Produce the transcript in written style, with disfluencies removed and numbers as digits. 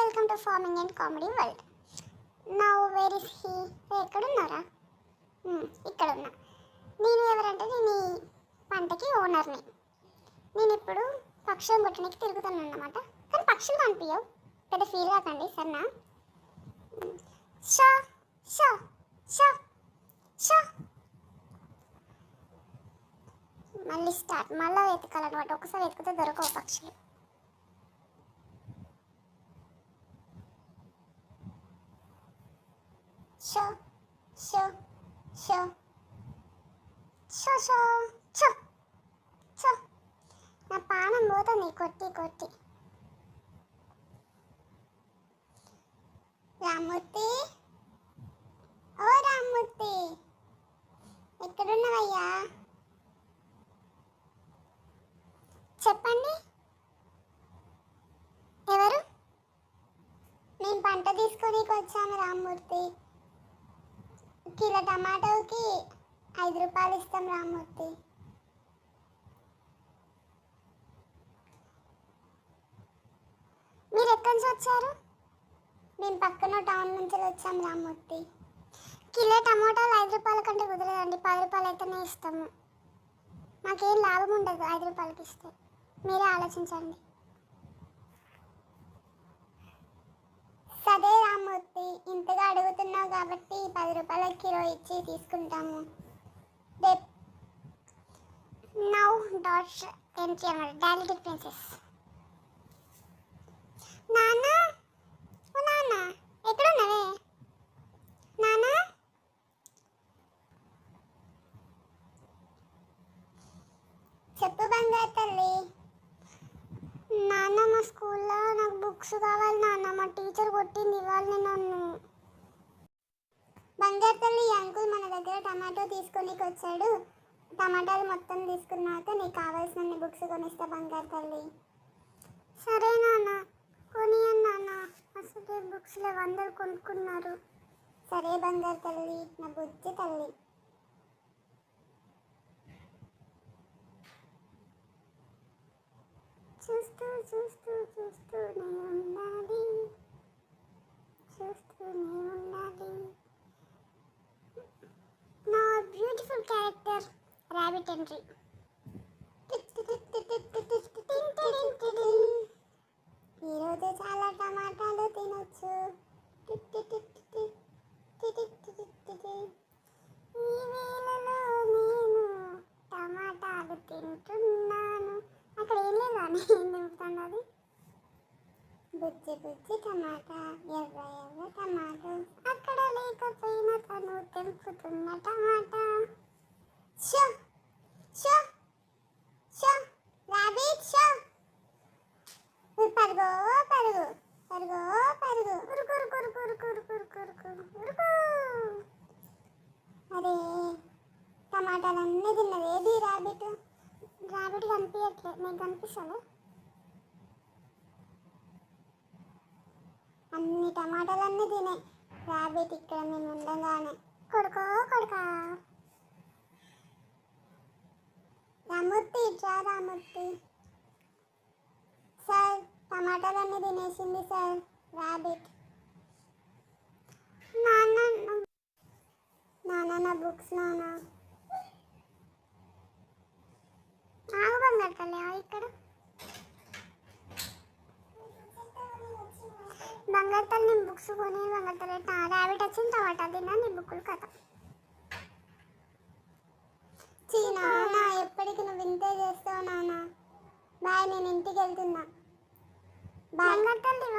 Welcome to farming and comedy world. Now where is he? ఎక్కడున్నారా? ఇక్కడ ఉన్నా. నేను ఎవరంటే నేను ఈ పంటకి ఓనర్ని. నేను ఇప్పుడు పక్షులను కొట్టడానికి తిరుగుతాను అన్నమాట. కానీ పక్షులు కనిపించవు, పెద్ద ఫీల్ కాకండి సరేనా. షా షా షా షా మళ్ళీ స్టార్ట్. మళ్ళీ వెతకాలన్నమాట. ఒకసారి వెతికితే దొరకవు పక్షులు. Show shoo shoo shoo shoo shoo show నా పానం పోతుంది కొట్టి కొట్టి. రామ్మూర్తి, ఓ రామ్మూర్తి, ఎక్కడున్నావయ్యా? చెప్పండి, ఎవరు? మేము పంట తీసుకోనికి వచ్చాము రామ్మూర్తి. కిలో టమాటోకి 5 రూపాయలు ఇస్తాం రామ్మూర్తి. మీరు ఎక్కడి నుంచి వచ్చారు? మేము పక్కన టౌన్ నుంచి వచ్చాం రామ్మూర్తి. కిలో టమాటాలు 5 రూపాయల కంటే కుదరదండి, 10 రూపాయలు అయితేనే ఇస్తాము. మాకేం లాభం ఉండదు 5 రూపాయలకి ఇస్తే. మీరే ఆలోచించండి. సరే రామ్మూర్తి, ఇంతగా అడుగుతున్నావు కాబట్టి 10 రూపాయల కిలో ఇచ్చి తీసుకుంటాము. నౌ డాట్స్ ఏంటి అన్నారు డైలీ డిఫరెన్సెస్. నాన్న, ఓ నాన్న, ఎక్కడున్నావే నాన్న? చెప్పు బంగారు తల్లి. నాన్న, మా స్కూల్లో నాకు బుక్స్ కావాలి నాన్న, మా టీచర్ కొట్టింది ఇవాళ నన్ను. బంగారు తల్లి, అంకుల్ మన దగ్గర టమాటో తీసుకొనికి వచ్చాడు. టమాటాలు మొత్తం తీసుకున్నాక నీకు కావాల్సిన బుక్స్ కొనిస్తా బంగారు తల్లి. సరే నాన్న, కొనియను నాన్న, అసలు బుక్స్లో 100 కొనుక్కున్నారు. సరే బంగారు తల్లి, నా బుజ్జి తల్లి. చూస్తూ చూస్తూ చూస్తూనే ఉండాలి, చూస్తూనే ఉండాలి. నా బ్యూటిఫుల్ క్యారెక్టర్ రాబిట్ ఎంట్రీ. ఈరోజు చాలా టమాటాలు తినొచ్చు. ఈ వేళలో నేను టమాటాలు తింటున్నాను. అక్కడ ఏం లేదా ఏం తింటున్నాను? అది బుజ్జి బుజ్జి టమాటా, ఎర్ర ఎర్ర టమాటో, అక్కడ లేకపోయినా తను తెంపుతున్న tomato. Shoo shoo shoo rabbit shoo. పరుగో పరుగు, పరుగో పరుగు, ఉరుకు ఉరుకు ఉరుకు ఉరుకు ఉరుకు ఉరుకు ఉరుకు ఉరుకు. అరే, టమాటాలన్నీ తిన్నది. ఏది రాబిట్? రాబిట్ కనిపించట్లేదు, నీకు కనిపిస్తుంది? అన్ని టమాటాలన్నీ తినే రాబిట్ ఇక్కడ మేము ఉండగానే. కొడుకో కొడుకా. రామూర్తి, ఇట్రా రామూర్తి. సార్, టమాటాలన్నీ తినేసింది సార్ రాబిట్. నాన్న, నాన్న నా బుక్స్ నాన్న. ఆగు బంగారు తల్లి, ఇక్కడ బంగారు తల్లి నేను బుక్స్ కొని బంగారు తల్లి రాబిట్ వచ్చింది టమాటా తిన్నా నీ బుక్కులు కథ. నాన్న, ఎప్పటికి నువ్వు ఇంతే చేస్తావు నాన్న. బాయ్, నేను ఇంటికి వెళ్తున్నా. బంగారు తల్లి.